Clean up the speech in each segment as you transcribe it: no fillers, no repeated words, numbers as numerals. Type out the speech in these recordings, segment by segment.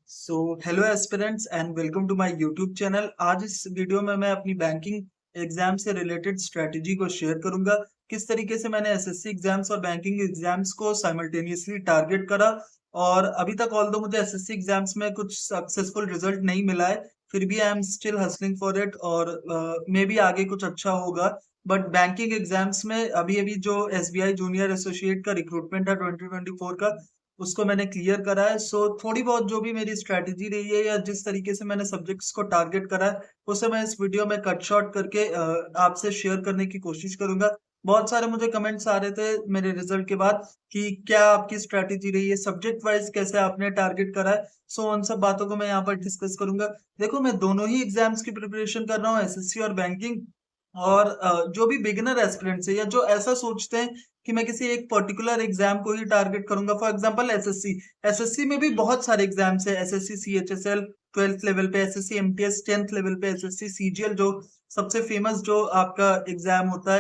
Hello aspirants and welcome to my YouTube channel. आज इस video में मैं अपनी बैंकिंग एग्जाम से रिलेटेड स्ट्रेटजी को शेयर करूंगा। किस तरीके से मैंने एसएससी एग्जाम्स और बैंकिंग एग्जाम्स को साइमल्टेनियसली टारगेट करा और अभी तक ऑल्दो मुझे एसएससी एग्जाम्स में कुछ सक्सेसफुल रिजल्ट नहीं मिला है, फिर भी I am still hustling for it और मे बी आगे कुछ अच्छा होगा। बट बैंकिंग एग्जाम्स में अभी अभी जो एसबीआई जूनियर एसोसिएट का रिक्रूटमेंट है 2024 का, उसको मैंने क्लियर करा है। थोड़ी बहुत जो भी मेरी स्ट्रैटेजी रही है या जिस तरीके से मैंने सब्जेक्ट्स को टारगेट करा है, उसे मैं इस वीडियो में कट शॉर्ट करके आपसे शेयर करने की कोशिश करूंगा। बहुत सारे मुझे कमेंट्स आ रहे थे मेरे रिजल्ट के बाद कि क्या आपकी स्ट्रैटेजी रही है, सब्जेक्ट वाइज कैसे आपने टारगेट करा है। उन सब बातों को मैं यहाँ पर डिस्कस करूंगा। देखो, मैं दोनों ही एग्जाम्स की प्रिपरेशन कर रहा हूँ, एसएससी और बैंकिंग। और जो भी बिगिनर एस्पिरेंट्स है या जो ऐसा सोचते हैं कि मैं किसी एक पर्टिकुलर एग्जाम को ही टारगेट करूंगा, फॉर एग्जांपल एसएससी। एसएससी में भी बहुत सारे एग्जाम्स है, एसएससी सीएचएसएल 12th लेवल पे, एसएससी एमटीएस 10th लेवल पे, एसएससी सीजीएल जो सबसे फेमस जो आपका एग्जाम होता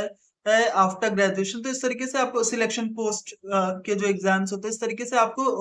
है आफ्टर ग्रेजुएशन। तो इस तरीके से आपको सिलेक्शन पोस्ट के जो एग्जाम्स होते हैं, इस तरीके से आपको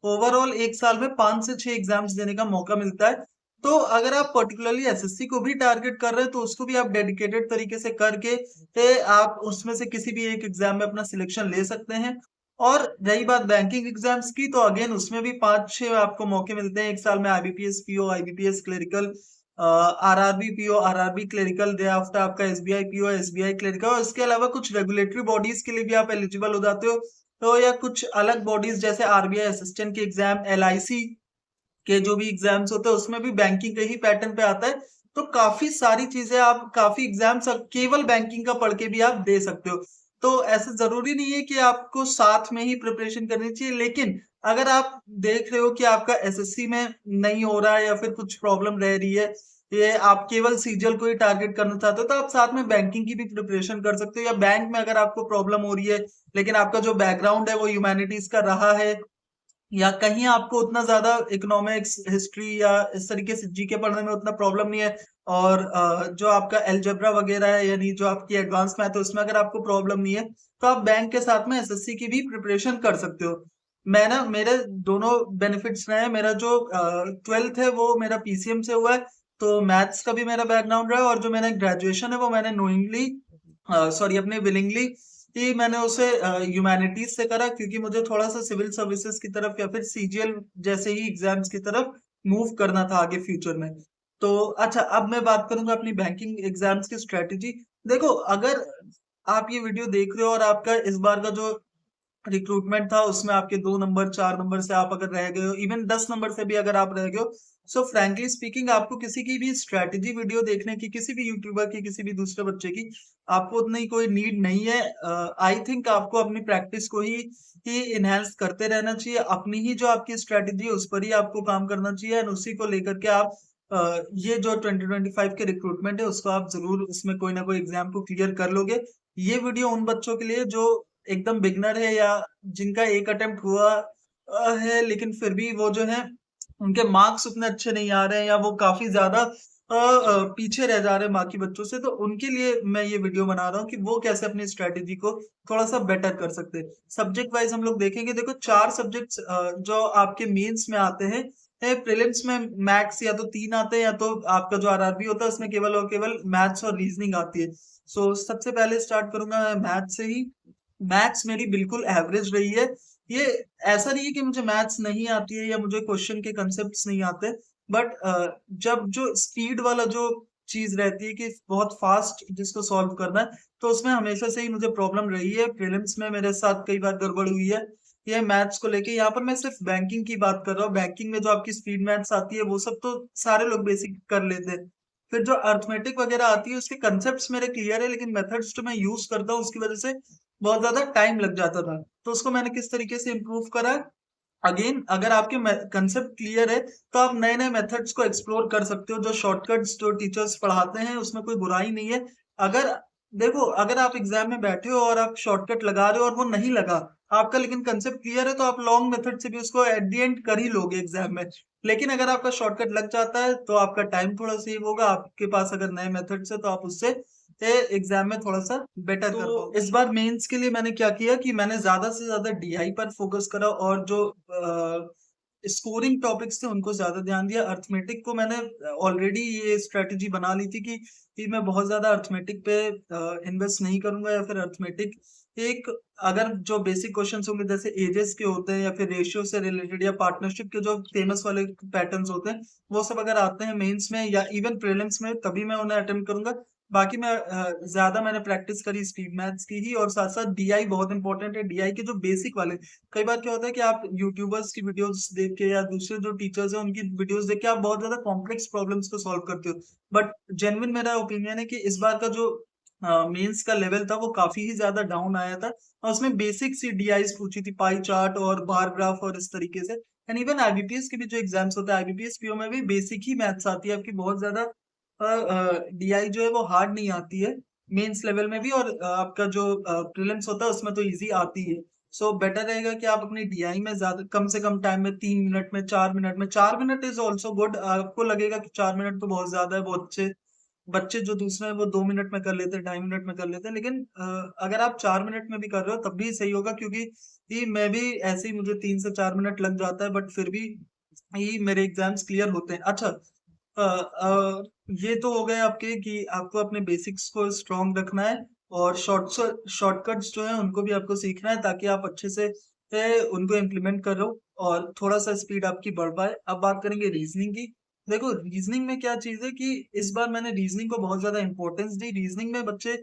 ओवरऑल एक साल में 5 से 6 एग्जाम्स देने का मौका मिलता है। तो अगर आप पर्टिकुलरली एसएससी को भी टारगेट कर रहे हैं तो उसको भी आप डेडिकेटेड तरीके से करके आप उसमें से किसी भी एक एग्जाम में अपना सिलेक्शन ले सकते हैं। और रही बात बैंकिंग एग्जाम्स की, तो अगेन उसमें भी 5-6 आपको मौके मिलते हैं एक साल में। IBPS PO, IBPS clerical, RRB PO, RRB clerical, day after आपका एसबीआई पीओ, एसबीआई क्लरिकल। और इसके अलावा कुछ रेगुलेटरी बॉडीज के लिए भी आप एलिजिबल हो जाते हो। तो या कुछ अलग बॉडीज जैसे आरबीआई असिस्टेंट के एग्जाम, एलआईसी के जो भी एग्जाम्स होते हैं, उसमें भी बैंकिंग के ही पैटर्न पे आता है। तो काफी सारी चीजें, आप काफी एग्जाम्स केवल बैंकिंग का पढ़ के भी आप दे सकते हो। तो ऐसा जरूरी नहीं है कि आपको साथ में ही प्रिपरेशन करनी चाहिए, लेकिन अगर आप देख रहे हो कि आपका एसएससी में नहीं हो रहा है या फिर कुछ प्रॉब्लम रह रही है, ये आप केवल सीजीएल को ही टारगेट करना चाहते हो, तो आप साथ में बैंकिंग की भी प्रिपरेशन कर सकते हो। या बैंक में अगर आपको प्रॉब्लम हो रही है लेकिन आपका जो बैकग्राउंड है वो ह्यूमैनिटीज का रहा है, या कहीं आपको उतना ज्यादा इकोनॉमिक्स, हिस्ट्री या इस तरीके से जीके पढ़ने में उतना प्रॉब्लम नहीं है, और जो आपका एलजेब्रा वगैरह है यानी जो आपकी एडवांस मैथ है उसमें अगर आपको प्रॉब्लम नहीं है, तो आप बैंक के साथ में एसएससी की भी प्रिपरेशन कर सकते हो। मैं ना, मेरे दोनों बेनिफिट्स रहे हैं। मेरा जो 12th है वो मेरा पीसीएम से हुआ है, तो मैथ्स का भी मेरा बैकग्राउंड रहा है। और जो मैंने ग्रेजुएशन है वो मैंने नोइंगली, सॉरी अपने विलिंगली ही मैंने उसे ह्यूमैनिटीज से करा, क्योंकि मुझे थोड़ा सा सिविल सर्विसेज की तरफ या फिर सीजीएल जैसे ही एग्जाम्स की तरफ मूव करना था आगे फ्यूचर में। तो अच्छा, अब मैं बात करूंगा अपनी बैंकिंग एग्जाम्स की स्ट्रेटेजी। देखो, अगर आप ये वीडियो देख रहे हो और आपका इस बार का जो रिक्रूटमेंट था उसमें आपके 2 नंबर 4 नंबर से आप अगर रह गए हो, इवन 10 नंबर से भी अगर आप रह गए हो, सो फ्रैंकली स्पीकिंग आपको किसी की भी स्ट्रेटेजी वीडियो देखने की, किसी भी यूट्यूबर की, किसी भी दूसरे बच्चे की, आपको उतनी कोई नीड नहीं है। आई थिंक आपको अपनी प्रैक्टिस को ही इनहेंस करते रहना चाहिए। अपनी ही जो आपकी स्ट्रेटेजी है उस पर ही आपको काम करना चाहिए, एंड उसी को लेकर के आप ये जो 2025 के रिक्रूटमेंट है उसको आप जरूर उसमें कोई ना कोई एग्जाम को क्लियर कर लोगे। ये वीडियो उन बच्चों के लिए जो एकदम बिगनर है या जिनका एक अटेम्प्ट हुआ है लेकिन फिर भी वो जो है उनके मार्क्स उतने अच्छे नहीं आ रहे हैं, या वो काफी ज्यादा पीछे रह जा रहे हैं बाकी बच्चों से, तो उनके लिए मैं ये वीडियो बना रहा हूँ कि वो कैसे अपनी स्ट्रेटेजी को थोड़ा सा बेटर कर सकते हैं। सब्जेक्ट वाइज हम लोग देखेंगे। देखो, 4 सब्जेक्ट्स जो आपके मेंस में आते हैं, प्रीलिम्स में मैथ्स या तो 3 आते हैं, या तो आपका जो आरआरबी होता है उसमें केवल और केवल मैथ्स और रीजनिंग आती है। सबसे पहले स्टार्ट करूंगा मैं मैथ्स से ही। मैथ्स मेरी बिल्कुल एवरेज रही है। ये ऐसा नहीं है कि मुझे मैथ्स नहीं आती है या मुझे क्वेश्चन के कंसेप्ट्स नहीं आते, बट जब जो स्पीड वाला जो चीज रहती है कि बहुत फास्ट जिसको सॉल्व करना है, तो उसमें हमेशा से ही मुझे प्रॉब्लम रही है। प्रीलिम्स में मेरे साथ कई बार गड़बड़ हुई है ये मैथ्स को लेके। यहाँ पर मैं सिर्फ बैंकिंग की बात कर रहा हूँ। बैंकिंग में जो आपकी स्पीड मैथ्स आती है वो सब तो सारे लोग बेसिक कर लेते हैं। फिर जो अर्थमेटिक वगैरह आती है उसके कंसेप्ट्स मेरे क्लियर है, लेकिन मेथड्स जो मैं यूज करता हूँ उसकी वजह से बहुत ज्यादा टाइम लग जाता था। तो उसको मैंने किस तरीके से इम्प्रूव करा, अगेन अगर आपके कंसेप्ट क्लियर है तो आप नए नए मेथड्स को एक्सप्लोर कर सकते हो। जो शॉर्टकट्स जो टीचर्स पढ़ाते हैं उसमें कोई बुराई नहीं है। अगर देखो, अगर आप एग्जाम में बैठे हो और आप शॉर्टकट लगा रहे हो और वो नहीं लगा आपका, लेकिन कंसेप्ट क्लियर है, तो आप लॉन्ग मेथड से भी उसको एट दी एंड कर ही लोगे एग्जाम में। लेकिन अगर आपका शॉर्टकट लग जाता है तो आपका टाइम थोड़ा सेव होगा। आपके पास अगर नए मेथड्स है तो आप उससे एग्जाम में थोड़ा सा बेटर कर पाओगे। इस बार मेंस के लिए मैंने क्या किया कि मैंने ज्यादा से ज्यादा डीआई पर फोकस करा, और जो स्कोरिंग टॉपिक्स थे उनको ज्यादा ध्यान दिया। अर्थमेटिक को मैंने ऑलरेडी ये स्ट्रेटेजी बना ली थी कि मैं बहुत ज्यादा अर्थमेटिक पे इन्वेस्ट नहीं करूंगा, या फिर अर्थमेटिक एक अगर जो बेसिक क्वेश्चंस होंगे जैसे एजेस के होते हैं या फिर रेशियो से रिलेटेड या पार्टनरशिप के जो फेमस वाले पैटर्न्स होते हैं, वो सब अगर आते हैं मेंस में या इवन प्रीलिम्स में, तभी मैं उन्हें अटेम्प्ट करूंगा। बाकी मैं ज्यादा मैंने प्रैक्टिस करी स्पीड मैथ्स की ही, और साथ साथ डीआई बहुत इंपॉर्टेंट है। डीआई के जो बेसिक वाले, कई बार क्या होता है कि आप यूट्यूबर्स की वीडियोस देख के या दूसरे जो टीचर्स हैं उनकी वीडियोस देख के आप बहुत ज्यादा कॉम्प्लेक्स प्रॉब्लम्स को सॉल्व करते हो, बट जेन्युइन मेरा ओपिनियन है कि इस बार का जो मेंस का लेवल था वो काफी ही ज्यादा डाउन आया था, और उसमें बेसिक सी डीआईज पूछी थी, पाई चार्ट और बार ग्राफ और इस तरीके से। एंड इवन आईबीपीएस के भी जो एग्जाम्स होते हैं, आईबीपीएस पीओ में भी बेसिक ही मैथ्स आती है आपकी, बहुत ज्यादा डीआई जो है वो हार्ड नहीं आती है मेंस लेवल में भी, और आपका जो प्रीलिम्स होता है उसमें तो इजी आती है। सो बेटर रहेगा कि आप अपनी डीआई में ज्यादा कम से कम टाइम में 3 मिनट में 4 मिनट में, 4 मिनट इज ऑल्सो गुड। आपको लगेगा कि 4 मिनट तो बहुत ज्यादा है, बहुत अच्छे बच्चे जो दूसरे हैं वो 2 मिनट में कर लेते हैं, 2.5 मिनट में कर लेते हैं, लेकिन अगर आप 4 मिनट में भी कर रहे हो तब भी सही होगा, क्योंकि ये मैं भी ऐसे ही मुझे 3 से 4 मिनट लग जाता है, बट फिर भी ये मेरे एग्जाम्स क्लियर होते हैं। अच्छा, ये तो हो गए आपके कि आपको अपने बेसिक्स को स्ट्रॉन्ग रखना है, और शॉर्टकट्स जो है उनको भी आपको सीखना है, ताकि आप अच्छे से उनको इम्प्लीमेंट करो और थोड़ा सा स्पीड आपकी बढ़ पाए। अब बात करेंगे रीजनिंग की। देखो रीजनिंग में क्या चीज है कि इस बार मैंने रीजनिंग को बहुत ज्यादा इंपॉर्टेंस दी। रीजनिंग में बच्चे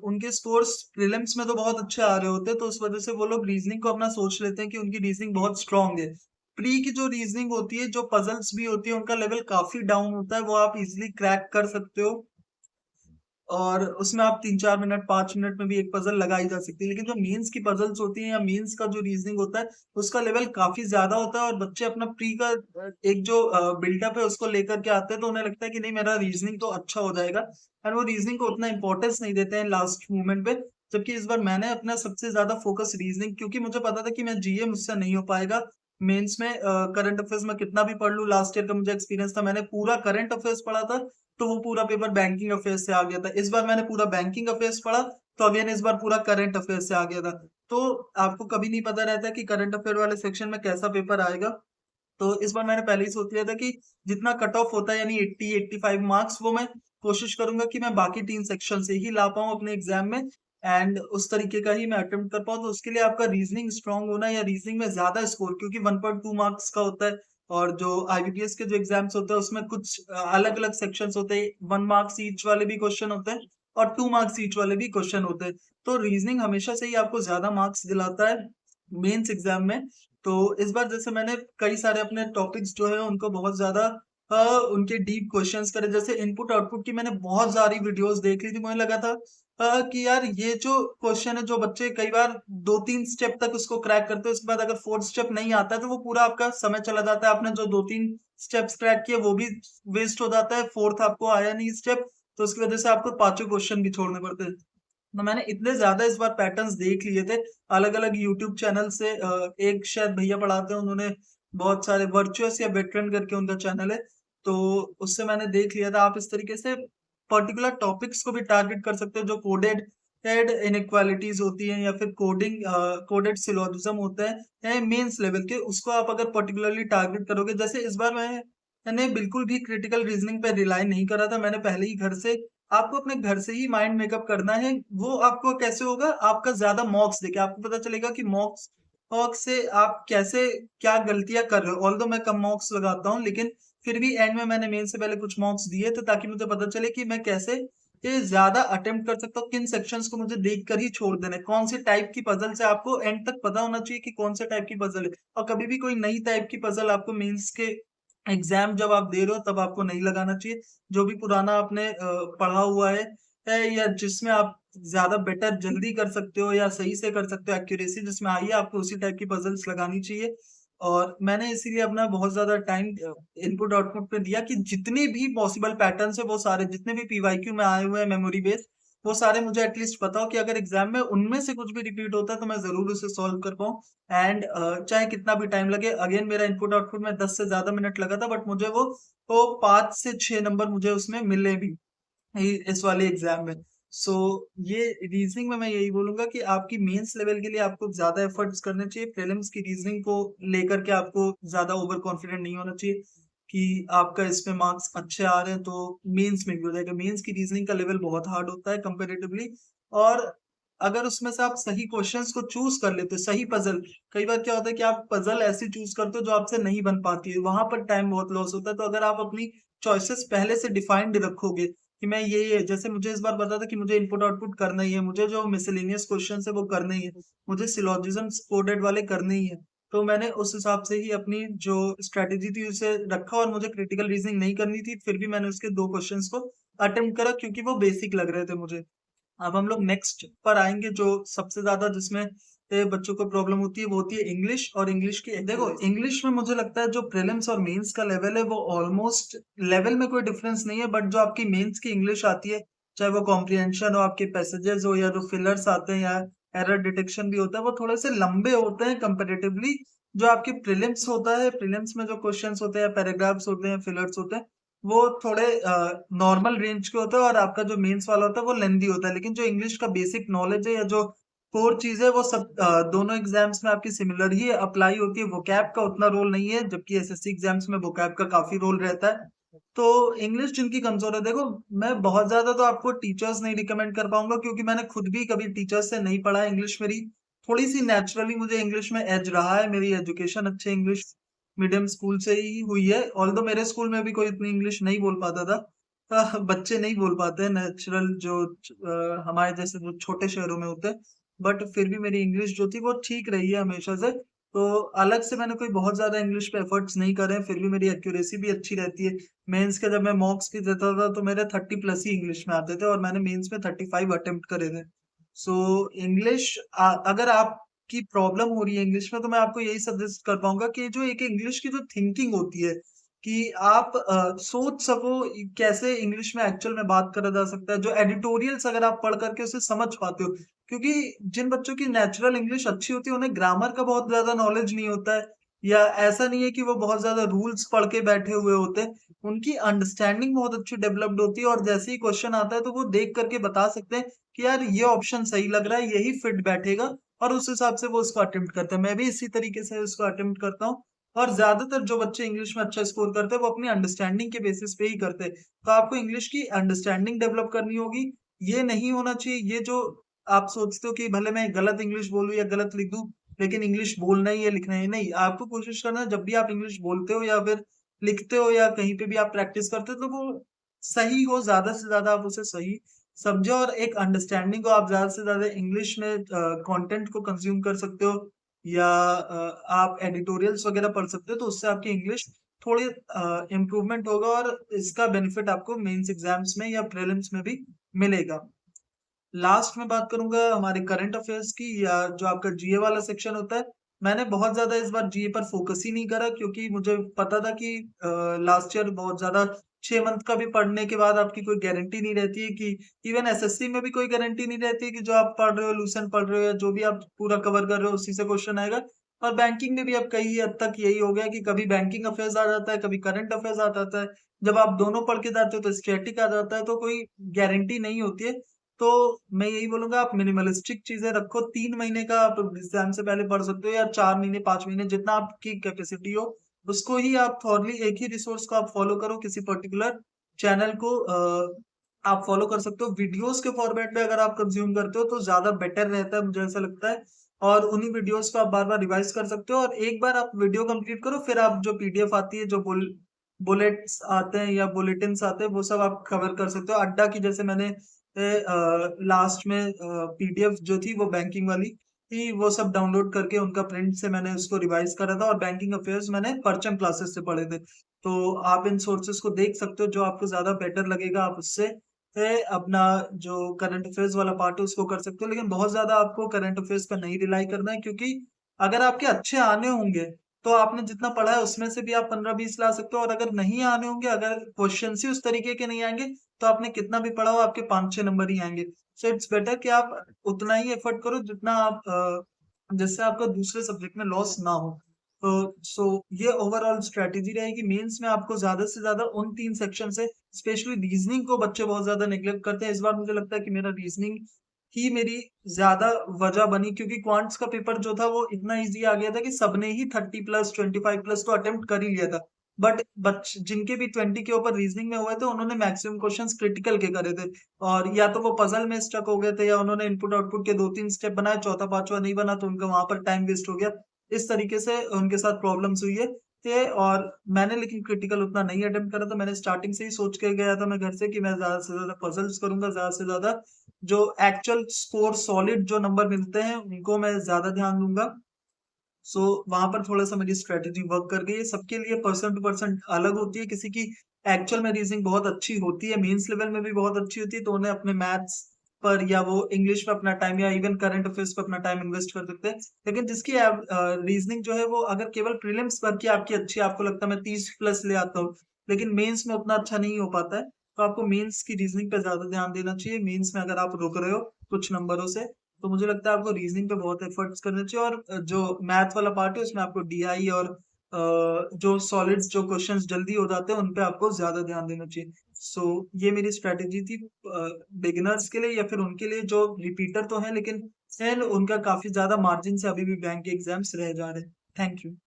उनके स्कोर्स प्रीलिम्स में तो बहुत अच्छे आ रहे होते हैं, तो उस वजह से वो लोग रीजनिंग को अपना सोच लेते हैं कि उनकी रीजनिंग बहुत स्ट्रांग है। प्री की जो रीजनिंग होती है, जो पजल्स भी होती है, उनका लेवल काफी डाउन होता है, वो आप इजिली क्रैक कर सकते हो, और उसमें आप 3-4 मिनट 5 मिनट में भी एक पजल लगाई जा सकती है। लेकिन जो मेंस की पजल्स होती हैं या मेंस का जो रीजनिंग होता है, उसका लेवल काफी ज्यादा होता है, और बच्चे अपना प्री का एक जो बिल्डअप है उसको लेकर के आते हैं, तो उन्हें लगता है कि नहीं मेरा रीजनिंग तो अच्छा हो जाएगा, और वो रीजनिंग को उतना इंपॉर्टेंस नहीं देते हैं लास्ट मोमेंट पे। जबकि इस बार मैंने अपना सबसे ज्यादा फोकस रीजनिंग, क्योंकि मुझे पता था कि मैं जीए मुझसे नहीं हो पाएगा मेंस में। करंट अफेयर्स में कितना भी पढ़ लूं, लास्ट ईयर का मुझे एक्सपीरियंस था, मैंने पूरा करंट अफेयर्स पढ़ा था, तो वो पूरा पेपर बैंकिंग अफेयर्स से आ गया था। इस बार मैंने पूरा बैंकिंग अफेयर्स पढ़ा, तो अगेन इस बार पूरा करंट अफेयर्स से आ गया था। तो आपको कभी नहीं पता रहता कि करंट अफेयर वाले सेक्शन में कैसा पेपर आएगा। तो इस बार मैंने पहले ही सोच लिया था कि जितना कट ऑफ होता है यानी 80-85 मार्क्स, वो मैं कोशिश करूंगा कि मैं बाकी 3 सेक्शन से ही ला पाऊं अपने एग्जाम में, एंड उस तरीके का ही मैं अटेम्प्ट कर पाऊं। तो उसके लिए आपका रीजनिंग स्ट्रांग होना, या रीजनिंग में ज्यादा स्कोर, क्योंकि 1.2 मार्क्स का होता है, और जो आईबीपीएस के जो एग्जाम्स होते हैं उसमें कुछ अलग अलग सेक्शंस होते हैं, 1 मार्क्स ईच वाले भी क्वेश्चन होते हैं और 2 मार्क्स ईच वाले भी क्वेश्चन होते हैं। तो रीजनिंग हमेशा से ही आपको ज्यादा मार्क्स दिलाता है मेंस एग्जाम में। तो इस बार जैसे मैंने कई सारे अपने टॉपिक्स जो है उनको बहुत ज्यादा उनके डीप क्वेश्चंस करे, जैसे इनपुट आउटपुट की मैंने बहुत सारी वीडियोस देख ली थी। मुझे लगा था कि यार ये जो क्वेश्चन है, जो बच्चे कई बार 2-3 स्टेप तक उसको क्रैक करते हैं, उसके बाद अगर फोर्थ स्टेप नहीं आता है तो वो पूरा आपका समय चला जाता है, आपने जो 2-3 स्टेप्स क्रैक किए वो भी वेस्ट हो जाता है, फोर्थ आपको आया नहीं स्टेप, तो उसकी वजह से आपको पांचों क्वेश्चन भी छोड़ने पड़ते हैं। तो मैंने इतने ज्यादा इस बार पैटर्न्स देख लिए थे अलग अलग यूट्यूब चैनल से। एक शायद भैया पढ़ाते हैं, उन्होंने बहुत सारे वर्चुअस या वेटरन करके उनका चैनल है, तो उससे मैंने देख लिया था। आप इस तरीके से पर्टिकुलर टॉपिक्स को भी टारगेट कर सकते हो, जो कोडेड एड इनइक्वालिटीज होती हैं या फिर कोडेड सिलोजिज्म होते हैं मेंस लेवल के, उसको आप अगर पर्टिकुलरली टारगेट करोगे। जैसे इस बार मैंने बिल्कुल भी क्रिटिकल रीजनिंग पे रिलाई नहीं करा था, मैंने पहले ही घर से, आपको अपने घर से ही माइंड मेकअप करना है। वो आपको कैसे होगा, आपका ज्यादा मॉक्स देके आपको पता चलेगा कि मॉक्स मॉक्स से आप कैसे क्या गलतियां कर रहे हो। ऑल्दो मैं कम मॉक्स लगाता हूँ, लेकिन फिर भी एंड में मैंने मेन से पहले कुछ मॉक्स दिए थे, ताकि मुझे पता चले कि मैं कैसे ये ज्यादा अटेम्प्ट कर सकता हूँ, किन सेक्शंस को मुझे देख कर ही छोड़ देना है, कौन से टाइप की पजल से आपको एंड तक पता होना चाहिए कि कौन से टाइप की पजल है। और कभी भी कोई नई टाइप की पजल आपको मेंस के एग्जाम जब आप दे रहे हो तब आपको नहीं लगाना चाहिए। जो भी पुराना आपने पढ़ा हुआ है या जिसमें आप ज्यादा बेटर जल्दी कर सकते हो या सही से कर सकते हो, एक्यूरेसी जिसमें आई है, आपको उसी टाइप की पजल्स लगानी चाहिए। और मैंने इसीलिए अपना बहुत ज्यादा टाइम इनपुट आउटपुट पे दिया कि जितने भी पॉसिबल पैटर्न्स है वो सारे, जितने भी पीवाईक्यू में आए हुए हैं मेमोरी बेस, वो सारे मुझे एटलीस्ट पता हो कि अगर एग्जाम में उनमें से कुछ भी रिपीट होता है तो मैं जरूर उसे सॉल्व कर पाऊँ। एंड चाहे कितना भी टाइम लगे, अगेन मेरा इनपुट आउटपुट में 10 से ज्यादा मिनट लगा था, बट मुझे वो 5 से 6 नंबर मुझे उसमें मिले भी इस वाले एग्जाम में। सो ये रीजनिंग में मैं यही बोलूंगा कि आपकी मेंस लेवल के लिए आपको ज्यादा एफर्ट्स करने चाहिए। प्रीलिम्स की रीजनिंग को लेकर के आपको ज्यादा ओवर कॉन्फिडेंट नहीं होना चाहिए कि आपका इसमें मार्क्स अच्छे आ रहे हैं तो मेंस में भी हो जाएगा। मेंस की रीजनिंग का लेवल बहुत हार्ड होता है कंपेरेटिवली। और अगर उसमें से आप सही क्वेश्चंस को चूज कर लेते हो, सही पजल, कई बार क्या होता है कि आप पजल ऐसी चूज करते हो जो आपसे नहीं बन पाती है, वहां पर टाइम बहुत लॉस होता है। तो अगर आप अपनी चॉइसेस पहले से डिफाइंड रखोगे कि मैं ये जैसे मुझे इस बार पता था कि मुझे इनपुट आउटपुट करना ही है, मुझे जो मिसलेनियस क्वेश्चन है वो करने ही है, मुझे सिलोजिज्म कोडेड वाले करने ही है, तो मैंने उस हिसाब से ही अपनी जो स्ट्रेटेजी थी उसे रखा। और मुझे क्रिटिकल रीजनिंग नहीं करनी थी, फिर भी मैंने उसके 2 क्वेश्चंस को अटेम्प्ट करा क्योंकि वो बेसिक लग रहे थे मुझे। अब हम लोग नेक्स्ट पर आएंगे जो सबसे ज्यादा जिसमें बच्चों को प्रॉब्लम होती है, वो होती है इंग्लिश। और इंग्लिश की देखो, इंग्लिश में मुझे लगता है जो प्रीलिम्स और मेंस का लेवल है वो ऑलमोस्ट लेवल में कोई डिफरेंस नहीं है, बट जो आपकी मेंस की इंग्लिश आती है, चाहे वो कॉम्प्रिहेंशन हो, आपके पैसेजेस हो, या जो फिलर्स आते हैं, या एरर डिटेक्शन भी होता है, वो थोड़े से लंबे होते हैं कंपेरेटिवली। जो आपके प्रीलिम्स होता है, प्रीलिम्स में जो क्वेश्चंस होते हैं, पैराग्राफ्स होते हैं, फिलर्स होते हैं, वो थोड़े नॉर्मल रेंज के होते हैं। और आपका जो मेंस वाला होता है वो लेंदी होता है। लेकिन जो इंग्लिश का बेसिक नॉलेज है या जो कोर चीज है वो सब दोनों एग्जाम्स में आपकी सिमिलर ही अप्लाई होती है। वोकैब का उतना रोल नहीं है, जबकि एसएससी एग्जाम्स में वोकैब का काफी रोल रहता है। तो इंग्लिश जिनकी कमजोर है, देखो मैं बहुत ज्यादा तो आपको टीचर्स नहीं रिकमेंड कर पाऊंगा क्योंकि मैंने खुद भी कभी टीचर्स से नहीं पढ़ा है। इंग्लिश मेरी थोड़ी सी नेचुरली, मुझे इंग्लिश में एज रहा है, मेरी एजुकेशन अच्छे इंग्लिश मीडियम स्कूल से ही हुई है। ऑल्दो मेरे स्कूल में भी कोई इतनी इंग्लिश नहीं बोल पाता था। बच्चे नहीं बोल पाते हैं नेचुरल, जो हमारे जैसे जो छोटे शहरों में होते हैं। बट फिर भी मेरी इंग्लिश जो थी वो ठीक रही है हमेशा से। तो अलग से मैंने कोई बहुत ज्यादा इंग्लिश पे एफर्ट्स नहीं करे हैं, फिर भी मेरी एक्यूरेसी भी अच्छी रहती है। मेंस के जब मैं मॉक्स भी देता था तो मेरे 30+ ही इंग्लिश में आते थे, और मैंने मेंस में 35 अटेम्प्ट करे थे। सो इंग्लिश, अगर आपकी प्रॉब्लम हो रही है इंग्लिश में, तो मैं आपको यही सजेस्ट कर पाऊंगा कि जो एक इंग्लिश की जो थिंकिंग होती है, कि आप सोच सको कैसे इंग्लिश में एक्चुअल में बात करा जा सकता है, जो एडिटोरियल्स अगर आप पढ़ करके उसे समझ पाते हो। क्योंकि जिन बच्चों की नेचुरल इंग्लिश अच्छी होती है उन्हें ग्रामर का बहुत ज्यादा नॉलेज नहीं होता है, या ऐसा नहीं है कि वो बहुत ज्यादा रूल्स पढ़ के बैठे हुए होते हैं। उनकी अंडरस्टैंडिंग बहुत अच्छी डेवलप्ड होती है, और जैसे ही क्वेश्चन आता है तो वो देख करके बता सकते हैं कि यार ये ऑप्शन सही लग रहा है, यही फिट बैठेगा, और उस हिसाब से वो उसको अटेम्प्ट करते हैं। मैं भी इसी तरीके से उसको अटेम्प्ट करता हूँ। और ज्यादातर जो बच्चे इंग्लिश में अच्छा स्कोर करते हैं वो अपनी अंडरस्टैंडिंग के बेसिस पे ही करते हैं। तो आपको इंग्लिश की अंडरस्टैंडिंग डेवलप करनी होगी। ये नहीं होना चाहिए, ये जो आप सोचते हो कि भले मैं गलत इंग्लिश बोलूं या गलत लिख दूं, लेकिन इंग्लिश बोलना ही है, लिखना ही नहीं। आपको कोशिश करना है जब भी आप इंग्लिश बोलते हो या फिर लिखते हो या कहीं पे भी आप प्रैक्टिस करते हो, तो वो सही हो, ज्यादा से ज्यादा आप उसे सही समझो। और एक अंडरस्टैंडिंग को आप ज्यादा से ज्यादा इंग्लिश में कंटेंट को कंज्यूम कर सकते हो, या आप एडिटोरियल्स वगैरह पढ़ सकते हो, तो उससे आपकी इंग्लिश थोड़ी इम्प्रूवमेंट होगा, और इसका बेनिफिट आपको मेंस एग्जाम्स में या प्रीलिम्स में भी मिलेगा। लास्ट में बात करूंगा हमारे करंट अफेयर्स की, या जो आपका जीए वाला सेक्शन होता है। मैंने बहुत ज्यादा इस बार जीए पर फोकस ही नहीं करा क्योंकि मुझे पता था कि लास्ट ईयर बहुत ज्यादा 6 मंथ का भी पढ़ने के बाद आपकी कोई गारंटी नहीं रहती है कि, इवन एसएससी में भी कोई गारंटी नहीं रहती है कि जो आप पढ़ रहे हो, लूसेंट पढ़ रहे हो, या जो भी आप पूरा कवर कर रहे हो उसी से क्वेश्चन आएगा। और बैंकिंग में भी अब कई हद तक यही हो गया कि कभी बैंकिंग अफेयर्स आ जाता है, कभी करंट अफेयर्स आ जाता है। जब आप दोनों पढ़ के जाते हो तो स्टैटिक आ जाता है, तो कोई गारंटी नहीं होती है। तो मैं यही बोलूंगा, आप मिनिमलिस्टिक चीजें रखो। 3 महीने का आप एग्जाम से पहले पढ़ सकते हो, या 4 महीने, 5 महीने, जितना आपकी कैपेसिटी हो उसको ही आप थॉरली एक ही रिसोर्स को आप फॉलो करो। किसी पर्टिकुलर चैनल को आप फॉलो कर सकते हो। वीडियोस के फॉर्मेट में अगर आप कंज्यूम करते हो तो ज्यादा बेटर रहता है, मुझे ऐसा लगता है। और उन्हीं वीडियोस को आप बार बार रिवाइज कर सकते हो, और एक बार आप वीडियो कंप्लीट करो, फिर आप जो पीडीएफ आती है, जो बुलेट्स आते हैं या बुलेटिन्स आते हैं, वो सब आप कवर कर सकते हो। अड्डा की जैसे मैंने लास्ट में पीडीएफ जो थी वो बैंकिंग वाली थी, वो सब डाउनलोड करके उनका प्रिंट से मैंने उसको रिवाइज करा था। और बैंकिंग अफेयर्स मैंने परचम क्लासेस से पढ़े थे। तो आप इन सोर्सेस को देख सकते हो, जो आपको ज्यादा बेटर लगेगा आप उससे अपना जो करंट अफेयर्स वाला पार्ट है उसको कर सकते हो। लेकिन बहुत ज्यादा आपको करंट अफेयर्स पर नहीं रिलाई करना है, क्योंकि अगर आपके अच्छे आने होंगे तो आपने जितना पढ़ा है उसमें से भी आप 15-20 ला सकते हो। और अगर नहीं आने होंगे, अगर क्वेश्चन ही उस तरीके के नहीं आएंगे, तो आपने कितना भी पढ़ा हो आपके 5-6 नंबर ही आएंगे। सो इट्स बेटर कि आप उतना ही एफर्ट करो जितना आप जिससे आपका दूसरे सब्जेक्ट में लॉस ना हो। सो ये ओवरऑल स्ट्रेटेजी रहेगी। मेंस में आपको ज्यादा से ज्यादा उन 3 सेक्शन से, स्पेशली रीजनिंग को बच्चे बहुत ज्यादा नेग्लेक्ट करते हैं। इस बार मुझे लगता है कि मेरा रीजनिंग ही मेरी ज्यादा वजह बनी, क्योंकि क्वांट्स का पेपर जो था वो इतना इजी आ गया था कि सबने ही 30 प्लस 25 प्लस तो अटेम्प्ट कर ही लिया था। बट जिनके भी 20 के ऊपर रीजनिंग में हुए थे, उन्होंने मैक्सिमम क्वेश्चंस क्रिटिकल के करे थे, और या तो वो पजल में स्टक हो गए थे, या उन्होंने इनपुट आउटपुट के 2-3 स्टेप बनाए, चौथा पांचवा नहीं बना, तो उनका वहां पर टाइम वेस्ट हो गया। इस तरीके से उनके साथ प्रॉब्लम्स हुई है थे। और मैंने लेकिन क्रिटिकल उतना नहीं अटेम्प्ट करा था। मैंने स्टार्टिंग से ही सोच के गया था मैं घर से कि मैं ज्यादा से ज्यादा पजल्स करूंगा, ज्यादा से ज्यादा जो एक्चुअल स्कोर सॉलिड जो नंबर मिलते हैं उनको मैं ज्यादा ध्यान दूंगा। सो वहां पर थोड़ा सा मेरी स्ट्रेटेजी वर्क कर गई है। सबके लिए पर्सन टू पर्सन अलग होती है। किसी की एक्चुअल में रीजनिंग बहुत अच्छी होती है, मेंस लेवल में भी बहुत अच्छी होती है, तो उन्हें अपने मैथ्स पर या वो इंग्लिश पे अपना टाइम या इवन करंट अफेयर्स पे अपना टाइम इन्वेस्ट कर सकते हैं। लेकिन जिसकी रीजनिंग जो है वो अगर केवल प्रीलिम्स भर की आपकी अच्छी है, आपको लगता है मैं 30 प्लस ले आता हूँ, लेकिन मेंस में उतना अच्छा नहीं हो पाता है, तो आपको मेंस की रीजनिंग पे ज्यादा ध्यान देना चाहिए। मेंस में अगर आप रुक रहे हो कुछ नंबरों से, तो मुझे लगता है आपको रीजनिंग पे बहुत एफर्ट्स करने चाहिए। और जो मैथ वाला पार्ट है उसमें आपको डीआई और जो सॉलिड जो क्वेश्चंस जल्दी हो जाते हैं उन पे आपको ज्यादा ध्यान देना चाहिए। सो ये मेरी स्ट्रेटेजी थी बिगिनर्स के लिए, या फिर उनके लिए जो रिपीटर तो है लेकिन स्टिल उनका काफी ज्यादा मार्जिन से अभी भी बैंक के एग्जाम्स रह जा रहे हैं। Thank you.